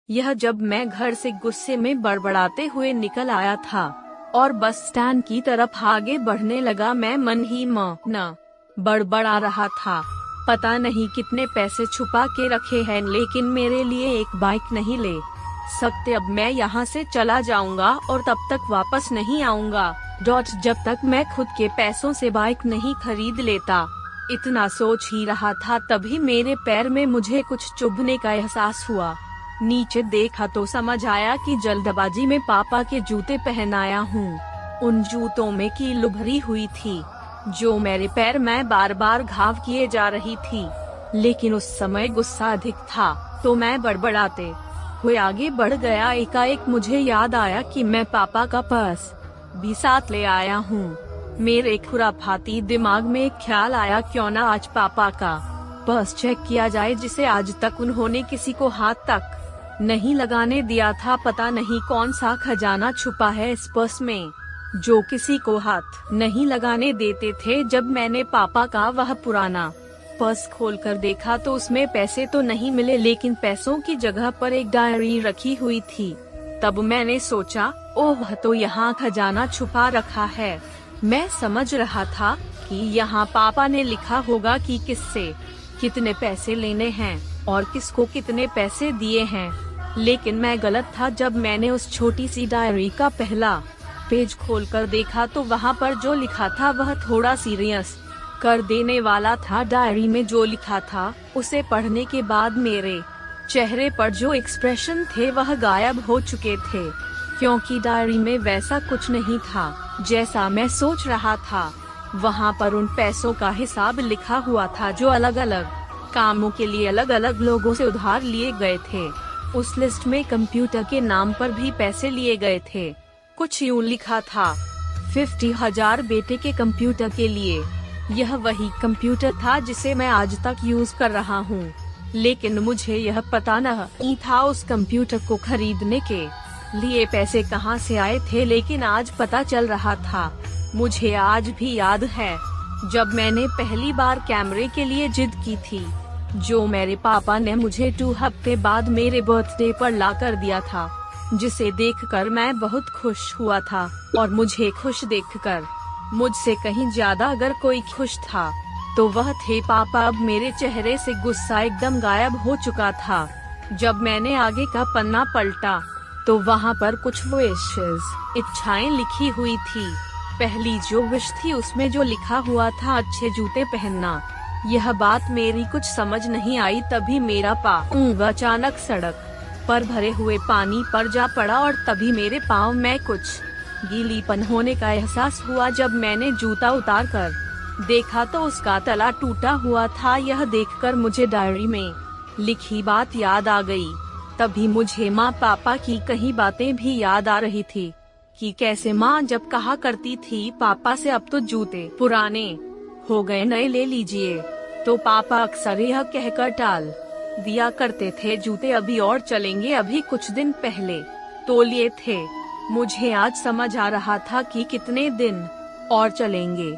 यह जब मैं घर से गुस्से में बड़बड़ाते हुए निकल आया था और बस स्टैंड की तरफ आगे बढ़ने लगा। मैं मन ही मन बड़बड़ा रहा था, पता नहीं कितने पैसे छुपा के रखे हैं, लेकिन मेरे लिए एक बाइक नहीं ले सकते। अब मैं यहाँ से चला जाऊंगा और तब तक वापस नहीं आऊंगा जब तक मैं खुद के पैसों से बाइक नहीं खरीद लेता। इतना सोच ही रहा था तभी मेरे पैर में मुझे कुछ चुभने का एहसास हुआ। नीचे देखा तो समझ आया कि जल्दबाजी में पापा के जूते पहनाया हूँ। उन जूतों में कील उभरी हुई थी जो मेरे पैर में बार बार घाव किए जा रही थी, लेकिन उस समय गुस्सा अधिक था तो मैं बड़बड़ाते हुए आगे बढ़ गया। एकाएक मुझे याद आया कि मैं पापा का पर्स भी साथ ले आया हूँ। मेरे खुराफाती दिमाग में एक ख्याल आया, क्यों ना आज पापा का पर्स चेक किया जाए जिसे आज तक उन्होंने किसी को हाथ तक नहीं लगाने दिया था। पता नहीं कौन सा खजाना छुपा है इस पर्स में जो किसी को हाथ नहीं लगाने देते थे। जब मैंने पापा का वह पुराना पर्स खोलकर देखा तो उसमें पैसे तो नहीं मिले, लेकिन पैसों की जगह पर एक डायरी रखी हुई थी। तब मैंने सोचा, ओह तो यहाँ खजाना छुपा रखा है। मैं समझ रहा था कि यहाँ पापा ने लिखा होगा कि किससे कितने पैसे लेने हैं और किसको कितने पैसे दिए हैं, लेकिन मैं गलत था। जब मैंने उस छोटी सी डायरी का पहला पेज खोलकर देखा तो वहाँ पर जो लिखा था वह थोड़ा सीरियस कर देने वाला था। डायरी में जो लिखा था उसे पढ़ने के बाद मेरे चेहरे पर जो एक्सप्रेशन थे वह गायब हो चुके थे, क्योंकि डायरी में वैसा कुछ नहीं था जैसा मैं सोच रहा था। वहाँ पर उन पैसों का हिसाब लिखा हुआ था जो अलग अलग कामों के लिए अलग अलग लोगों से उधार लिए गए थे। उस लिस्ट में कंप्यूटर के नाम पर भी पैसे लिए गए थे। कुछ यूं लिखा था, 50,000 बेटे के कंप्यूटर के लिए। यह वही कंप्यूटर था जिसे मैं आज तक यूज कर रहा हूँ, लेकिन मुझे यह पता नहीं था उस कंप्यूटर को खरीदने के लिए पैसे कहाँ से आए थे। लेकिन आज पता चल रहा था। मुझे आज भी याद है जब मैंने पहली बार कैमरे के लिए जिद की थी, जो मेरे पापा ने मुझे 2 हफ्ते बाद मेरे बर्थडे पर ला कर दिया था, जिसे देखकर मैं बहुत खुश हुआ था। और मुझे खुश देखकर मुझसे कहीं ज्यादा अगर कोई खुश था तो वह थे पापा। अब मेरे चेहरे से गुस्सा एकदम गायब हो चुका था। जब मैंने आगे का पन्ना पलटा तो वहाँ पर कुछ विशेष इच्छाएं लिखी हुई थी। पहली जो विश थी उसमें जो लिखा हुआ था, अच्छे जूते पहनना। यह बात मेरी कुछ समझ नहीं आई। तभी मेरा पाँव अचानक सड़क पर भरे हुए पानी पर जा पड़ा और तभी मेरे पाँव में कुछ गीलीपन होने का एहसास हुआ। जब मैंने जूता उतार कर देखा तो उसका तला टूटा हुआ था। यह देखकर मुझे डायरी में लिखी बात याद आ गई। तभी मुझे माँ पापा की कई बातें भी याद आ रही थी कि कैसे माँ जब कहा करती थी पापा से, अब तो जूते पुराने हो गए, नए ले लीजिए, तो पापा अक्सर यह कहकर टाल दिया करते थे, जूते अभी और चलेंगे, अभी कुछ दिन पहले तो लिए थे। मुझे आज समझ आ रहा था कि कितने दिन और चलेंगे।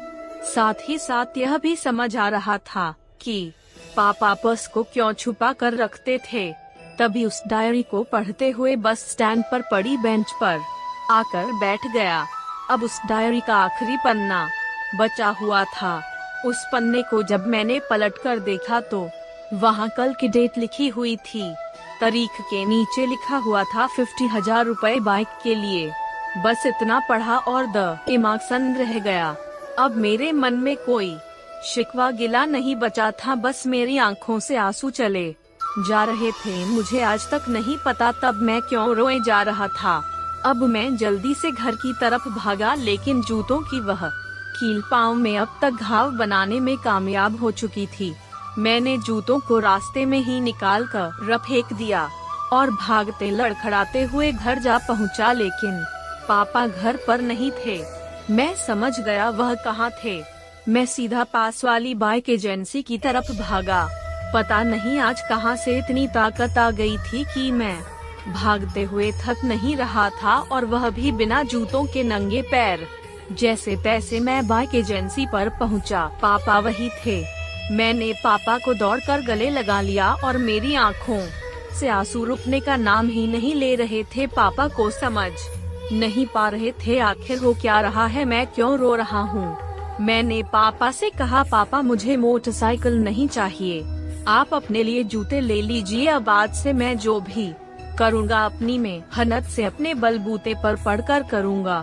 साथ ही साथ यह भी समझ आ रहा था कि पापा पर्स को क्यों छुपा कर रखते थे। तभी उस डायरी को पढ़ते हुए बस स्टैंड पर पड़ी बेंच पर आकर बैठ गया। अब उस डायरी का आखिरी पन्ना बचा हुआ था। उस पन्ने को जब मैंने पलटकर देखा तो वहाँ कल की डेट लिखी हुई थी। तारीख के नीचे लिखा हुआ था 50,000 रुपए बाइक के लिए। बस इतना पढ़ा और दिमाग सन्न रह गया। अब मेरे मन में कोई शिकवा गिला नहीं बचा था, बस मेरी आंखों से आंसू चले जा रहे थे। मुझे आज तक नहीं पता तब मैं क्यों रोए जा रहा था। अब मैं जल्दी से घर की तरफ भागा, लेकिन जूतों की वह कील पाँव में अब तक घाव बनाने में कामयाब हो चुकी थी। मैंने जूतों को रास्ते में ही निकाल कर फेंक दिया और भागते लड़खड़ाते हुए घर जा पहुंचा, लेकिन पापा घर पर नहीं थे। मैं समझ गया वह कहाँ थे। मैं सीधा पास वाली बाइक एजेंसी की तरफ भागा। पता नहीं आज कहाँ से इतनी ताकत आ गई थी कि मैं भागते हुए थक नहीं रहा था, और वह भी बिना जूतों के नंगे पैर। जैसे तैसे मैं बाइक एजेंसी पर पहुंचा। पापा वही थे। मैंने पापा को दौड़कर गले लगा लिया और मेरी आंखों से आंसू रुकने का नाम ही नहीं ले रहे थे। पापा को समझ नहीं पा रहे थे आखिर हो क्या रहा है, मैं क्यों रो रहा हूँ। मैंने पापा से कहा, पापा मुझे मोटरसाइकिल नहीं चाहिए, आप अपने लिए जूते ले लीजिए। अब आज से मैं जो भी करूँगा अपनी मेहनत से अपने बलबूते पर पढ़कर करूँगा।